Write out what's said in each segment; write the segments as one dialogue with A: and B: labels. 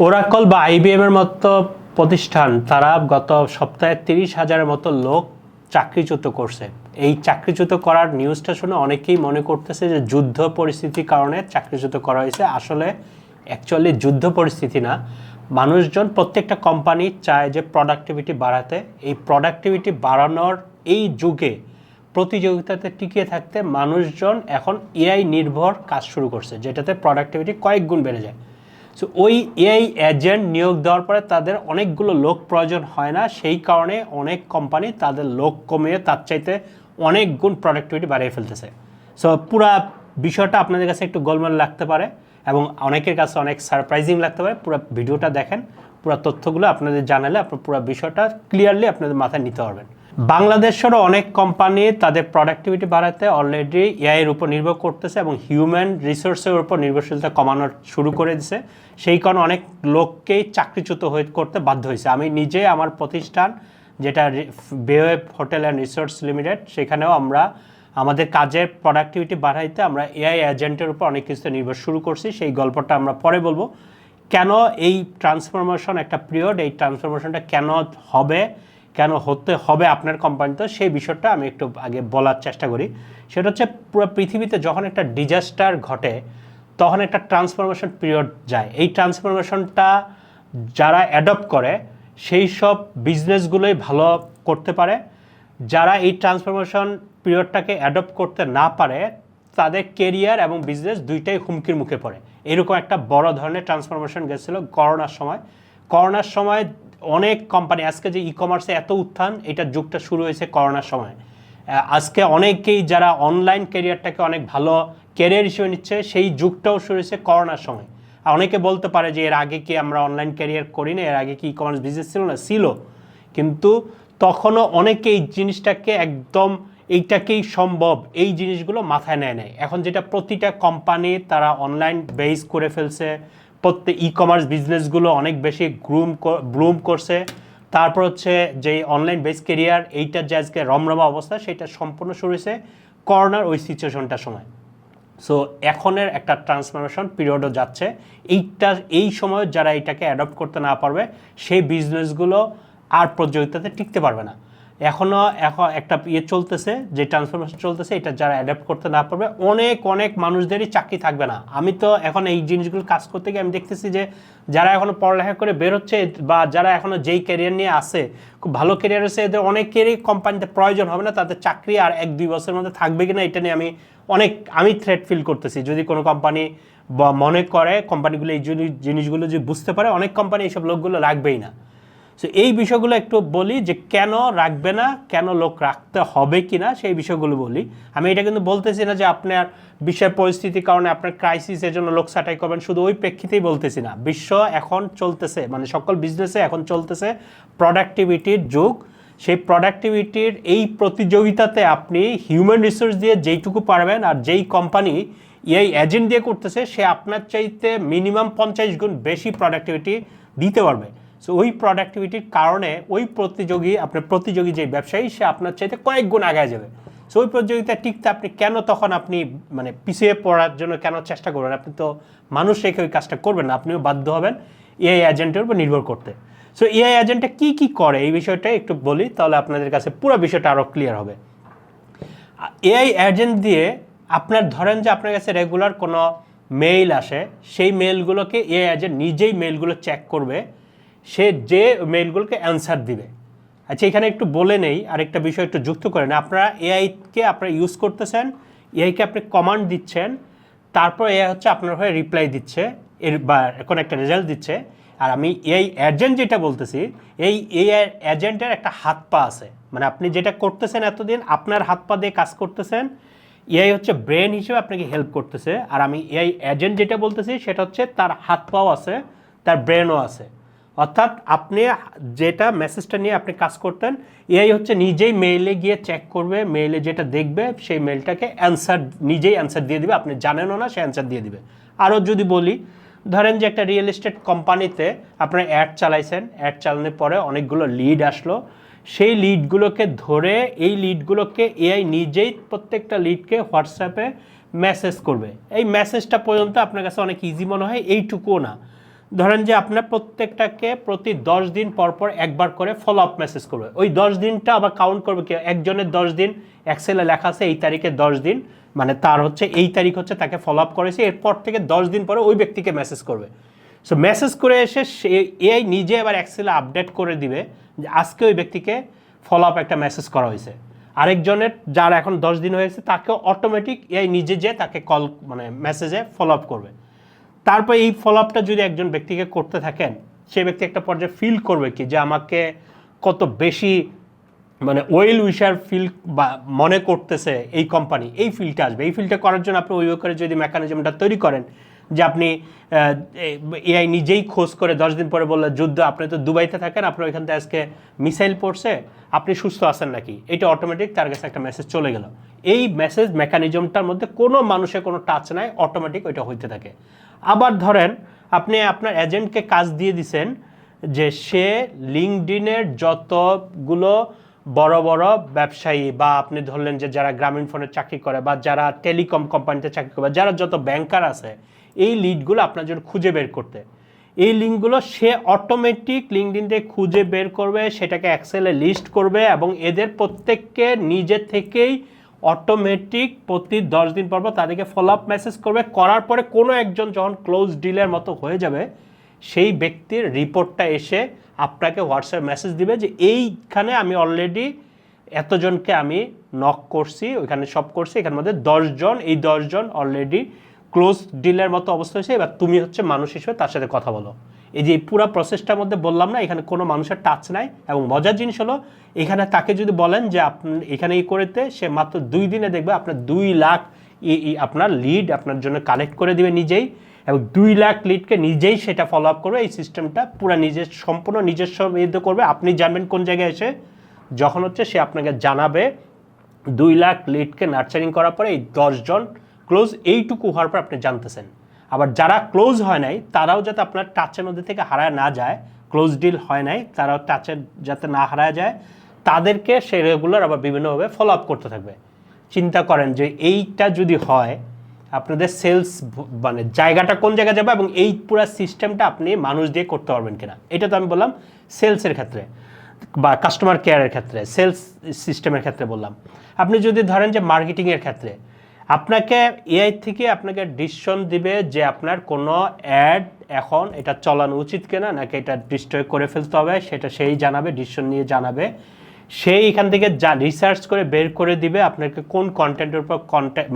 A: Oracle বা IBM এর মতো প্রতিষ্ঠান তারা গত সপ্তাহে 30,000-এর মতো লোক চাকরিচ্যুত করছে। এই চাকরিচ্যুত করার নিউজটা শুনে অনেকেই মনে করতেছে যে যুদ্ধ পরিস্থিতির কারণে চাকরিচ্যুত করা হয়েছে। আসলে অ্যাকচুয়ালি যুদ্ধ পরিস্থিতি না, মানুষজন প্রত্যেকটা কোম্পানি চায় যে প্রোডাক্টিভিটি বাড়াতে। এই প্রোডাক্টিভিটি বাড়ানোর এই যুগে প্রতিযোগিতাতে টিকে থাকতে মানুষজন এখন এআই নির্ভর কাজ শুরু করছে, যেটাতে প্রোডাক্টিভিটি কয়েক গুণ বেড়ে যায়। সো ওই এআই এজেন্ট নিয়োগ দেওয়ার পরে তাদের অনেকগুলো লোক প্রয়োজন হয় না, সেই কারণে অনেক কোম্পানি তাদের লোক কমিয়ে তার চাইতে অনেক গুণ প্রোডাক্টিভিটি বাড়িয়ে ফেলতেছে। সো পুরা বিষয়টা আপনাদের কাছে একটু গোলমাল লাগতে পারে এবং অনেকের কাছে অনেক সারপ্রাইজিং লাগতে পারে। পুরো ভিডিওটা দেখেন, পুরো তথ্যগুলো আপনাদের জানালে আপনার পুরো বিষয়টা ক্লিয়ারলি আপনাদের মাথায় নিতে পারবেন। বাংলাদেশেরও অনেক কোম্পানি তাদের প্রোডাক্টিভিটি বাড়াতে অলরেডি এআইয়ের উপর নির্ভর করতেছে এবং হিউম্যান রিসোর্সের উপর নির্ভরশীলতা কমানো শুরু করে দিছে। সেই কারণে অনেক লোককেই চাকরিচ্যুত করতে বাধ্য হয়েছে। আমি নিজে আমার প্রতিষ্ঠান যেটা বেওয়েব হোটেল অ্যান্ড রিসোর্স লিমিটেড, সেখানেও আমরা আমাদের কাজের প্রোডাক্টিভিটি বাড়াইতে আমরা এআই এজেন্টের উপর অনেক কিছু নির্ভর শুরু করছি। সেই গল্পটা আমরা পরে বলবো। কেন এই ট্রান্সফরমেশন একটা পিরিয়ড, এই ট্রান্সফরমেশনটা কেন হবে, কেন হতে হবে আপনার কোম্পানিতে, সেই বিষয়টা আমি একটু আগে বলার চেষ্টা করি। সেটা হচ্ছে পুরো পৃথিবীতে যখন একটা ডিজাস্টার ঘটে তখন একটা ট্রান্সফরমেশন পিরিয়ড যায়। এই ট্রান্সফরমেশনটা যারা অ্যাডপ্ট করে সেই সব বিজনেসগুলোই ভালো করতে পারে। যারা এই ট্রান্সফরমেশন পিরিয়ডটাকে অ্যাডপ্ট করতে না পারে তাদের কেরিয়ার এবং বিজনেস দুইটাই হুমকির মুখে পড়ে। এরকম একটা বড় ধরনের ট্রান্সফরমেশন গেছিলো করোনার সময়। করোনার সময় অনেক কোম্পানি, আজকে যে ই কমার্সে এত উত্থান, এটার যুগটা শুরু হয়েছে করোনার সময়। আজকে অনেকেই যারা অনলাইন ক্যারিয়ারটাকে অনেক ভালো ক্যারিয়ার হিসেবে নিচ্ছে, সেই যুগটাও শুরু হয়েছে করোনার সময়। আর অনেকে বলতে পারে যে এর আগে কি আমরা অনলাইন ক্যারিয়ার করি না, এর আগে কি ই কমার্স বিজনেস ছিল না? ছিল, কিন্তু তখনও অনেকে এই জিনিসটাকে একদম এইটাকেই সম্ভব এই জিনিসগুলো মাথায় নেয় নাই। এখন যেটা প্রতিটা কোম্পানি তারা অনলাইন বেস করে ফেলছে, প্রত্যেক ই কমার্স বিজনেসগুলো অনেক বেশি ব্লুম করছে। তারপর হচ্ছে যে অনলাইন বেস কেরিয়ার, এইটার যে আজকে রমরমা অবস্থা, সেটা সম্পূর্ণ শুরু হয়েছে করোনার ওই সিচুয়েশনটার সময়। সো এখনের একটা ট্রান্সফরমেশন পিরিয়ডও যাচ্ছে। এই সময় যারা এটাকে অ্যাডপ্ট করতে না পারবে সেই বিজনেসগুলো আর প্রতিযোগিতাতে টিকতে পারবে না। এখন একটা চলতেছে, যে ট্রান্সফরমেশন চলতেছে, এটা যারা অ্যাডাপ্ট করতে না পারবে অনেক মানুষদেরই চাকরি থাকবে না। আমি তো এখন এই জিনিসগুলো কাজ করতে গিয়ে আমি দেখতেছি যে যারা এখনও পড়ালেখা করে বের হচ্ছে বা যারা এখনও যেই ক্যারিয়ার নিয়ে আসে, খুব ভালো ক্যারিয়ার আছে, এদের অনেকেরই কোম্পানিতে প্রয়োজন হবে না, তাদের চাকরি আর 1-2 বছরের মধ্যে থাকবে কিনা এটা নিয়ে আমি থ্রেট ফিল করতেছি। যদি কোনো কোম্পানি মনে করে কোম্পানিগুলো এই জিনিসগুলো যদি বুঝতে পারে, অনেক কোম্পানি এইসব লোকগুলো রাখবেই না। সো এই বিষয়গুলো একটু বলি যে কেন রাখবে না, কেন লোক রাখতে হবে কি না, সেই বিষয়গুলো বলি। আমি এটা কিন্তু বলতেছি না যে আপনার বিশ্বের পরিস্থিতির কারণে আপনার ক্রাইসিসের জন্য লোক ছাঁটাই করবেন, শুধু ওই প্রেক্ষিতেই বলতেছি না। বিশ্ব এখন চলতেছে, মানে সকল বিজনেসে এখন চলতেছে প্রোডাক্টিভিটির যুগ। সেই প্রোডাক্টিভিটির এই প্রতিযোগিতাতে আপনি হিউম্যান রিসোর্স দিয়ে যেইটুকু পারবেন, আর যেই কোম্পানি এই এজেন্ট দিয়ে করতেছে সে আপনার চাইতে মিনিমাম 50 গুণ বেশি প্রোডাক্টিভিটি দিতে পারবে। সো ওই প্রোডাক্টিভিটির কারণে ওই প্রতিযোগী যে ব্যবসায়ী, সে আপনার চাইতে কয়েক গুণ আগে যাবে। সো ওই প্রতিযোগিতা টিকতে আপনি কেন তখন মানে পিছিয়ে পড়ার জন্য কেন চেষ্টা করবেন? আপনি তো মানুষ রেখে ওই কাজটা করবেন না, আপনিও বাধ্য হবেন এআই এজেন্টের উপর নির্ভর করতে। সো এআই এজেন্টটা কী করে এই বিষয়টা একটু বলি, তাহলে আপনাদের কাছে পুরো বিষয়টা আরও ক্লিয়ার হবে। এআই এজেন্ট দিয়ে আপনার ধরেন যে আপনার কাছে রেগুলার কোনো মেইল আসে, সেই মেইলগুলোকে এআই এজেন্ট নিজেই মেইলগুলো চেক করবে, সে যে মেইলগুলোকে অ্যান্সার দিবে। আচ্ছা, এখানে একটু বলে নেই, আরেকটা বিষয় একটু যুক্ত করেন। আপনারা এআইকে আপনারা ইউজ করতেছেন, এআইকে আপনি কমান্ড দিচ্ছেন, তারপর এআই হচ্ছে আপনার হয়ে রিপ্লাই দিচ্ছে বা কোনো একটা রেজাল্ট দিচ্ছে। আর আমি এআই এজেন্ট যেটা বলতেছি, এই এআই এজেন্টের একটা হাত পা আছে। মানে আপনি যেটা করতেছেন এতদিন আপনার হাত পা দিয়ে কাজ করতেছেন, এআই হচ্ছে ব্রেন হিসেবে আপনাকে হেল্প করতেছে। আর আমি এআই এজেন্ট যেটা বলতেছি সেটা হচ্ছে তার হাত পাও আছে, তার ব্রেনও আছে। অর্থাৎ আপনি যেটা মেসেজটা নিয়ে আপনি কাজ করতেন, এআই হচ্ছে নিজেই মেইলে গিয়ে চেক করবে, মেইলে যেটা দেখবে সেই মেইলটাকে নিজেই অ্যান্সার দিয়ে দিবে, আপনি জানেনও না, সে অ্যান্সার দিয়ে দিবে। আরও যদি বলি, ধরেন যে একটা রিয়েল এস্টেট কোম্পানিতে আপনার অ্যাড চালাইছেন, অ্যাড চালানোর পরে অনেকগুলো লিড আসলো, সেই লিডগুলোকে ধরে এই লিডগুলোকে এআই নিজেই প্রত্যেকটা লিডকে হোয়াটসঅ্যাপে মেসেজ করবে। এই মেসেজটা পর্যন্ত আপনার কাছে অনেক ইজি মনে হয়, এইটুকুও না। ধরেন যে আপনার প্রত্যেকটাকে প্রতি 10 দিন পর পর একবার করে ফলো আপ মেসেজ করবে। ওই 10 দিনটা আবার কাউন্ট করবে কি, একজনের 10 দিন এক্সেলে লেখা আছে এই তারিখে 10 দিন, মানে তার হচ্ছে এই তারিখ হচ্ছে তাকে ফলো আপ করেছে, এরপর থেকে 10 দিন পরে ওই ব্যক্তিকে মেসেজ করবে। সো মেসেজ করে এসে সে এআই নিজে আবার এক্সেলে আপডেট করে দিবে যে আজকে ওই ব্যক্তিকে ফলো আপ একটা মেসেজ করা হয়েছে। আরেকজনের যার এখন 10 দিন হয়েছে তাকে অটোমেটিক এআই নিজে যে তাকে কল মানে মেসেজে ফলো আপ করবে। তারপর এই ফলো আপটা যদি একজন ব্যক্তিকে করতে থাকেন, সে ব্যক্তি একটা পর্যায়ে ফিল করবে কি যে আমাকে কত বেশি মানে ওয়েল উইশার ফিল বা মনে করতেছে এই কোম্পানি, এই ফিলটা আসবে। এই ফিলটা করার জন্য আপনি ওই করে যদি মেকানিজমটা তৈরি করেন যে আপনি এআই নিজেই খোঁজ করে 10 দিন পরে বললে যুদ্ধ, আপনি তো দুবাইতে থাকেন, আপনার ওইখান থেকে আজকে মিসাইল পড়ছে, আপনি সুস্থ আছেন নাকি, এটা অটোমেটিক তার কাছে একটা মেসেজ চলে গেল। এই মেসেজ মেকানিজমটার মধ্যে কোনো মানুষের কোনো টাচ নাই, অটোমেটিক ওইটা হইতে থাকে। আবার ধরেন আপনি আপনার এজেন্টকে কাজ দিয়ে দিছেন যে সে লিঙ্কডইনের যতগুলো বড় বড় ব্যবসায়ী বা আপনি ধরলেন যে যারা গ্রামীণ ফোনে চাকরি করে বা যারা টেলিকম কোম্পানিতে চাকরি করে, যারা যত ব্যাংকার আছে, এই লিডগুলো আপনার জন্য খুঁজে বের করতে, এই লিঙ্কগুলো সে অটোমেটিক লিঙ্কডইন থেকে খুঁজে বের করবে, সেটাকে এক্সেলে লিস্ট করবে এবং এদের প্রত্যেককে নিজে থেকেই অটোমেটিক প্রতি 10 দিন পর পর তাদেরকে ফলো আপ মেসেজ করবে। করার পরে কোনো একজন যখন ক্লোজ ডিলের মতো হয়ে যাবে, সেই ব্যক্তির রিপোর্টটা এসে আপনাকে হোয়াটসঅ্যাপ মেসেজ দিবে যে এইখানে আমি অলরেডি এতজনকে আমি নক করছি, ওইখানে সব করছি, এখানের মধ্যে 10 জন, এই 10 জন অলরেডি ক্লোজ ডিলের মতো অবস্থা হয়েছে, এবার তুমি হচ্ছে মানুষ হিসেবে তার সাথে কথা বলো। এই যে এই পুরো প্রসেসটার মধ্যে বললাম না, এখানে কোনো মানুষের টাচ নাই। এবং মজার জিনিস হলো এখানে তাকে যদি বলেন যে আপনি এখানে এই করতে, সে মাত্র 2 দিনে দেখবে আপনার 2 লাখ আপনার লিড আপনার জন্য কালেক্ট করে দিবে নিজেই, এবং 2 লাখ লিডকে নিজেই সেটা ফলো আপ করবে। এই সিস্টেমটা পুরো নিজের সম্পূর্ণ নিজস্ব ইয়ে করবে। আপনি জানবেন কোন জায়গায় এসে, যখন হচ্ছে সে আপনাকে জানাবে 2 লাখ লিডকে নার্চারিং করার পরে এই 10 জন ক্লোজ, এইটুকু হওয়ার পর আপনি জানতেছেন। আবার যারা ক্লোজ হয় নাই তারাও যাতে আপনার টাচের মধ্যে থেকে হারায় না যায়, ক্লোজ ডিল হয় নাই তারাও টাচের যাতে না হারায় যায়, তাদেরকে সে রেগুলার আবার বিভিন্নভাবে ফলো আপ করতে থাকবে। চিন্তা করেন যে এইটা যদি হয়, আপনাদের সেলস মানে জায়গাটা কোন জায়গায় যাবে, এবং এই পুরো সিস্টেমটা আপনি মানুষ দিয়ে করতে পারবেন কিনা। এটা তো আমি বললাম সেলসের ক্ষেত্রে বা কাস্টমার কেয়ারের ক্ষেত্রে, সেলস সিস্টেমের ক্ষেত্রে বললাম। আপনি যদি ধরেন যে মার্কেটিংয়ের ক্ষেত্রে, আপনাকে এআই থেকে আপনাকে ডিসিশন দিবে যে আপনার কোনো অ্যাড এখন এটা চালানো উচিত কিনা, নাকি এটা ডিস্ট্রয় করে ফেলতে হবে, সেটা সেই জানাবে, ডিসিশন নিয়ে জানাবে। সেই এখান থেকে যা রিসার্চ করে বের করে দিবে আপনাকে কোন কন্টেন্টের উপর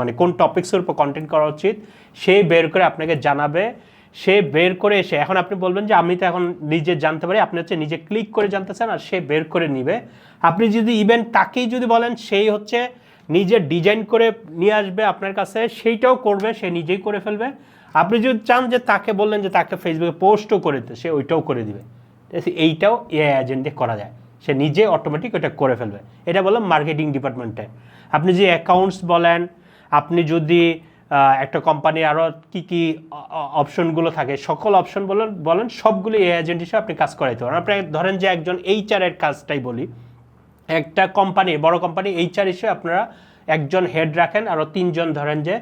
A: মানে কোন টপিক্সের উপর কন্টেন্ট করা উচিত, সেই বের করে আপনাকে জানাবে। সে বের করে এসে এখন আপনি বলবেন যে আমি তো এখন নিজে জানতে পারি, আপনি হচ্ছে নিজে ক্লিক করে জানতে চান, আর সে বের করে নিবে। আপনি যদি ইভেন তাকেই যদি বলেন, সেই হচ্ছে নিজে ডিজাইন করে নিয়ে আসবে আপনার কাছে, সেইটাও করবে, সে নিজেই করে ফেলবে। আপনি যদি চান যে তাকে বললেন যে তাকে ফেসবুকে পোস্টও করে দিতে, সে ওইটাও করে দিবে। এইটাও এআই এজেন্টে করা যায়, সে নিজে অটোমেটিক ওটা করে ফেলবে। এটা বললাম মার্কেটিং ডিপার্টমেন্টে। আপনি যে অ্যাকাউন্টস বলেন, আপনি যদি একটা কোম্পানি আরও কী কী অপশনগুলো থাকে, সকল অপশন বলেন সবগুলো এআই এজেন্ট হিসেবে আপনি কাজ করাইতে পারেন। আপনি ধরেন যে একজন এইচআরের কাজটাই বলি, একটা কোম্পানি, বড় কোম্পানি, এইচআর হিসেবে আপনারা একজন হেড রাখেন, আরও 3 জন ধরেন যে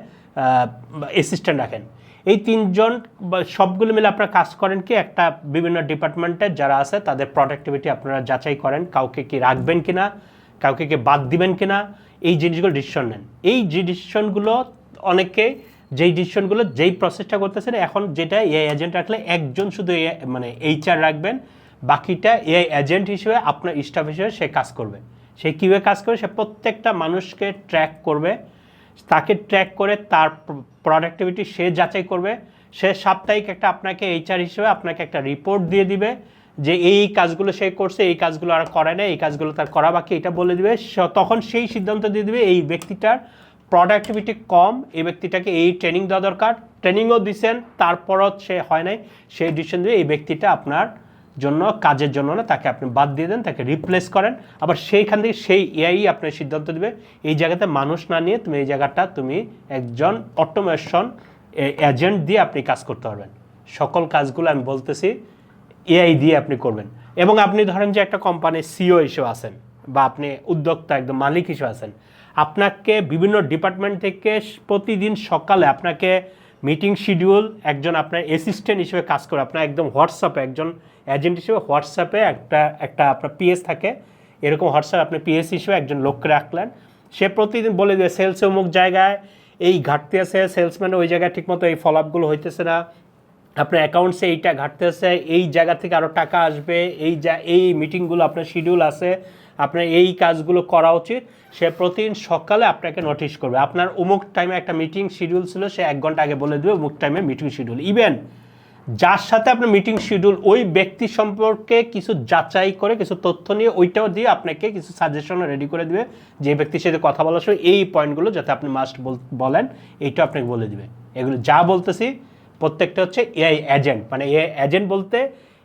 A: অ্যাসিস্ট্যান্ট রাখেন। এই 3 জন সবগুলো মিলে আপনারা কাজ করেন কি, একটা বিভিন্ন ডিপার্টমেন্টের যারা আছে তাদের প্রোডাক্টিভিটি আপনারা যাচাই করেন, কাউকে কি রাখবেন কিনা, কাউকে কি বাদ দিবেন কিনা, এই জিনিসগুলো ডিসিশন নেন। এই যে ডিসিশনগুলো অনেকে যেই ডিসিশনগুলো যেই প্রসেসটা করতেছেন, এখন যেটা এআই এজেন্ট রাখলে একজন শুধু মানে এইচআর রাখবেন, বাকিটা এআই এজেন্ট হিসেবে আপনার স্টাফ হিসেবে সে কাজ করবে। সে কীভাবে কাজ করবে, সে প্রত্যেকটা মানুষকে ট্র্যাক করবে, তাকে ট্র্যাক করে তার প্রোডাক্টিভিটি সে যাচাই করবে। সে সাপ্তাহিক একটা আপনাকে এইচআর হিসেবে আপনাকে একটা রিপোর্ট দিয়ে দিবে যে এই কাজগুলো সে করছে, এই কাজগুলো আর করে না, এই কাজগুলো তার করা বাকি, এটা বলে দিবে। তখন সেই সিদ্ধান্ত দিয়ে দিবে এই ব্যক্তিটার প্রোডাক্টিভিটি কম, এই ব্যক্তিটাকে এই ট্রেনিং দেওয়া দরকার, ট্রেনিংও দিচ্ছেন তারপরও সে হয় নাই, সেই ডিসিশন দিয়ে এই ব্যক্তিটা আপনার জন্য কাজের জন্য না, তাকে আপনি বাদ দিয়ে দেন, তাকে রিপ্লেস করেন। আবার সেইখান থেকে সেই এআই আপনার সিদ্ধান্ত দেবে এই জায়গাতে মানুষ না নিয়ে তুমি এই জায়গাটা তুমি একজন অটোমেশন এজেন্ট দিয়ে আপনি কাজ করতে পারবেন। সকল কাজগুলো আমি বলতেছি এআই দিয়ে আপনি করবেন। এবং আপনি ধরেন যে একটা কোম্পানির সিও হিসেবে আছেন, বা আপনি উদ্যোক্তা একদম মালিক হিসেবে আছেন, আপনাকে বিভিন্ন ডিপার্টমেন্ট থেকে প্রতিদিন সকালে আপনাকে মিটিং শিডিউল একজন আপনার অ্যাসিস্ট্যান্ট হিসেবে কাজ করে, আপনার একদম হোয়াটসঅ্যাপে একজন এজেন্ট হিসেবে হোয়াটসঅ্যাপে একটা আপনার পিএস থাকে, এরকম হোয়াটসঅ্যাপ আপনি পিএস হিসেবে একজন লোককে রাখলেন, সে প্রতিদিন বলে দেবে সেলসে অমুক জায়গায় এই ঘাটতি আছে, সেলসম্যানে ওই জায়গায় ঠিকমতো এই ফলো আপগুলো হইতেছে না, আপনার অ্যাকাউন্টসে এইটা ঘাটতি আছে, এই জায়গা থেকে আরও টাকা আসবে, এই মিটিংগুলো আপনার শিডিউল আছে, আপনার এই কাজগুলো করা উচিত। সে প্রতিদিন সকালে আপনাকে নোটিশ করবে, আপনার অমুক টাইমে একটা মিটিং শিডিউল ছিল, সে 1 ঘন্টা আগে বলে দেবে অমুক টাইমে মিটিং শিডিউল। ইভেন যার সাথে আপনার মিটিং শিডিউল, ওই ব্যক্তি সম্পর্কে কিছু যাচাই করে কিছু তথ্য নিয়ে ওইটাও দিয়ে আপনাকে কিছু সাজেশনও রেডি করে দিবে, যে ব্যক্তির সাথে কথা বলার সময় এই পয়েন্টগুলো যাতে আপনি মাস্ট বলেন, এইটা আপনাকে বলে দিবে। এগুলো যা বলতেছি প্রত্যেকটা হচ্ছে এআই এজেন্ট। মানে এআই এজেন্ট বলতে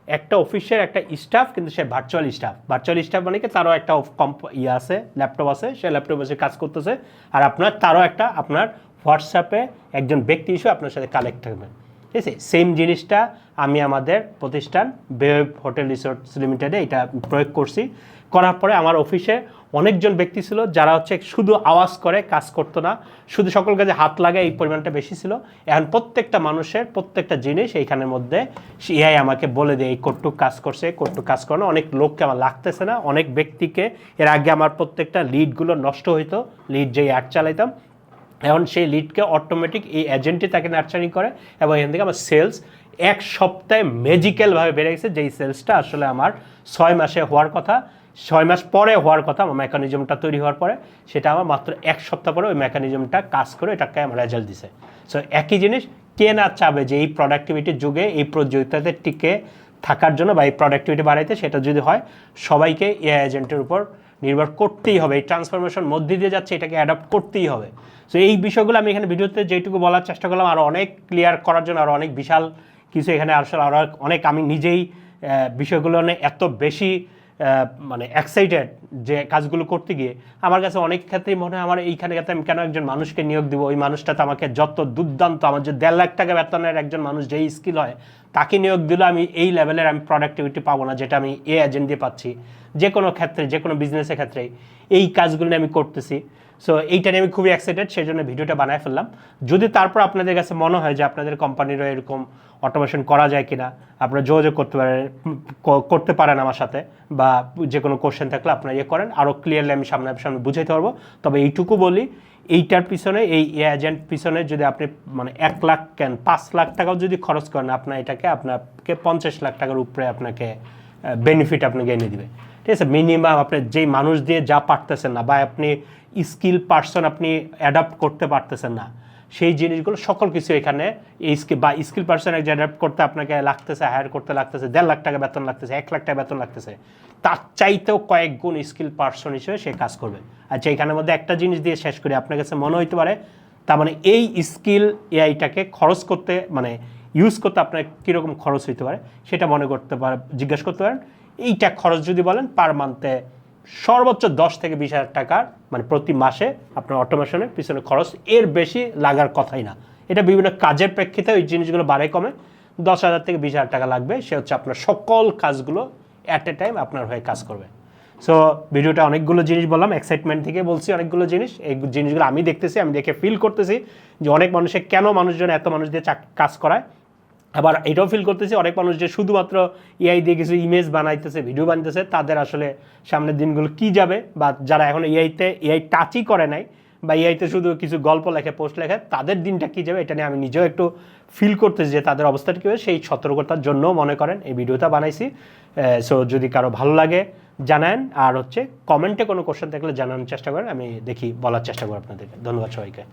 A: একটা অফিসের একটা স্টাফ, কিন্তু সে ভার্চুয়াল স্টাফ মানে কি তারও একটা আছে, ল্যাপটপ আছে, সে ল্যাপটপে বসে কাজ করতেছে, আর তারও একটা আপনার হোয়াটসঅ্যাপে একজন ব্যক্তি হিসেবে আপনার সাথে কানেক্ট থাকবে। ঠিক আছে, সেম জিনিসটা আমি আমাদের প্রতিষ্ঠান বেওয়েব হোটেল রিসোর্টস লিমিটেডে এটা প্রয়োগ করছি। করার পরে আমার অফিসে অনেকজন ব্যক্তি ছিল যারা হচ্ছে শুধু আওয়াজ করে কাজ করতো না, শুধু সকল কাজে হাত লাগে, এই পরিমাণটা বেশি ছিল। এখন প্রত্যেকটা মানুষের প্রত্যেকটা জিনিস এইখানের মধ্যে এআই আমাকে বলে দেয়, এই কটটুক কাজ করছে, কটটুক কাজ করে না। অনেক লোককে আমার লাগতেছে না, অনেক ব্যক্তিকে এর আগে আমার প্রত্যেকটা লিডগুলো নষ্ট হইতো, লিড যেই অ্যাড চালাইতাম, এখন সেই লিডকে অটোমেটিক এই এজেন্টই তাকে নার্চারিং করে, এবং এখান থেকে আমার সেলস 1 সপ্তাহে ম্যাজিক্যালভাবে বেড়ে গেছে। যেই সেলসটা আসলে আমার 6 মাসে হওয়ার কথা, 6 মাস পরে হওয়ার কথা, আমার মেকানিজমটা তৈরি হওয়ার পরে, সেটা আমার মাত্র 1 সপ্তাহ পরে ওই মেকানিজমটা কাজ করে এটাকে আমার রেজাল্ট দিছে। সো একই জিনিস, কে না চাবে যে এই প্রোডাক্টিভিটির যুগে এই প্রতিযোগিতাতে টিকে থাকার জন্য বা এই প্রোডাক্টিভিটি বাড়াইতে, সেটা যদি হয় সবাইকে এআই এজেন্টের উপর নির্ভর করতেই হবে। এই ট্রান্সফরমেশন মধ্যে দিয়ে যাচ্ছে, এটাকে অ্যাডাপ্ট করতেই হবে। সো এই বিষয়গুলো আমি এখানে ভিডিওতে যেটুকু বলার চেষ্টা করলাম, আরও অনেক ক্লিয়ার করার জন্য আরও অনেক বিশাল কিছু এখানে আসলে আরও অনেক, আমি নিজেই বিষয়গুলো নিয়ে এত বেশি মানে এক্সাইটেড যে কাজগুলো করতে গিয়ে আমার কাছে অনেক ক্ষেত্রেই মনে হয় আমার এইখানে যাতে আমি কেন একজন মানুষকে নিয়োগ দিব, ওই মানুষটা তো আমাকে যত দুর্দান্ত, আমার যে 1.5 লাখ টাকা বেতনের একজন মানুষ যেই স্কিল হয় তাকে নিয়োগ দিলে আমি এই লেভেলের আমি প্রোডাক্টিভিটি পাবো না, যেটা আমি এ এজেন্ট দিয়ে পাচ্ছি। যে কোনো ক্ষেত্রে, যে কোনো বিজনেসের ক্ষেত্রে এই কাজগুলো নিয়ে আমি করতেছি। সো এইটা নিয়ে আমি খুবই এক্সাইটেড, সেই জন্য ভিডিওটা বানায় ফেললাম। যদি তারপর আপনাদের কাছে মনে হয় যে আপনাদের কোম্পানিরও এরকম অটোমেশন করা যায় কিনা, আপনারা যোগাযোগ করতে পারেন আমার সাথে, বা যে কোনো কোশ্চেন থাকলে আপনারা ইয়ে করেন, আরও ক্লিয়ারলি আমি সামনে বুঝাইতে পারবো। তবে এইটুকু বলি, এইটার পিছনে, এই এজেন্ট পিছনে যদি আপনি মানে 1 লাখ কেন 5 লাখ টাকাও যদি খরচ করেন, আপনার এটাকে আপনাকে 50 লাখ টাকার উপরে আপনাকে বেনিফিট আপনাকে এনে দিবে। ঠিক আছে, মিনিমাম আপনি যেই মানুষ দিয়ে যা পারতেছেন না, বা আপনি স্কিল পার্সন আপনি অ্যাডাপ্ট করতে পারতেছেন না, সেই জিনিসগুলো সকল কিছু এখানে এই স্কিল পার্সন অ্যাডাপ্ট করতে আপনাকে লাগতেছে, হায়ার করতে লাগতেছে 1.5 লাখ টাকা বেতন লাগতেছে, 1 লাখ টাকা বেতন লাগতেছে, তার চাইতেও কয়েক গুণ স্কিল পার্সন হিসেবে সে কাজ করবে। আচ্ছা, এখানের মধ্যে একটা জিনিস দিয়ে শেষ করি, আপনার কাছে মনে হইতে পারে তার মানে এই স্কিল এআইটাকে খরচ করতে, মানে ইউজ করতে আপনার কীরকম খরচ হইতে পারে, সেটা মনে করতে পারে, জিজ্ঞাসা করতে পারেন। এইটা খরচ যদি বলেন, পার মান্থে সর্বোচ্চ 10 থেকে 20 হাজার টাকার, মানে প্রতি মাসে আপনার অটোমেশনের পিছনে খরচ, এর বেশি লাগার কথাই না। এটা বিভিন্ন কাজের প্রেক্ষিতে ওই জিনিসগুলো বাড়ে কমে 10,000 থেকে 20,000 টাকা লাগবে, সে হচ্ছে আপনার সকল কাজগুলো অ্যাট এ টাইম আপনার হয়ে কাজ করবে। সো ভিডিওটা অনেকগুলো জিনিস বললাম, এক্সাইটমেন্ট থেকে বলছি অনেকগুলো জিনিস। এই জিনিসগুলো আমি দেখতেছি, আমি দেখে ফিল করতেছি যে অনেক মানুষের কেন মানুষজন এত মানুষ দিয়ে কাজ করায়। আবার এটাও ফিল করতেছি অনেক মানুষ যে শুধুমাত্র এআই দিয়ে কিছু ইমেজ বানাইতেছে, ভিডিও বানাইতেছে, তাদের আসলে সামনের দিনগুলো কি যাবে, বা যারা এখন এআই টাচই করে নাই, বা এআইতে শুধু কিছু গল্প লেখে, পোস্ট লেখে, তাদের দিনটা কী যাবে, এটা নিয়ে আমি নিজেও একটু ফিল করতেছি যে তাদের অবস্থাটা কী হবে। সেই সতর্কতার জন্য মনে করেন এই ভিডিওটা বানাইছি। সো যদি কারো ভালো লাগে জানান, আর হচ্ছে কমেন্টে কোনো কোশ্চেন থাকলে জানানোর চেষ্টা করেন, আমি দেখি বলার চেষ্টা করব আপনাদেরকে। ধন্যবাদ সবাইকে।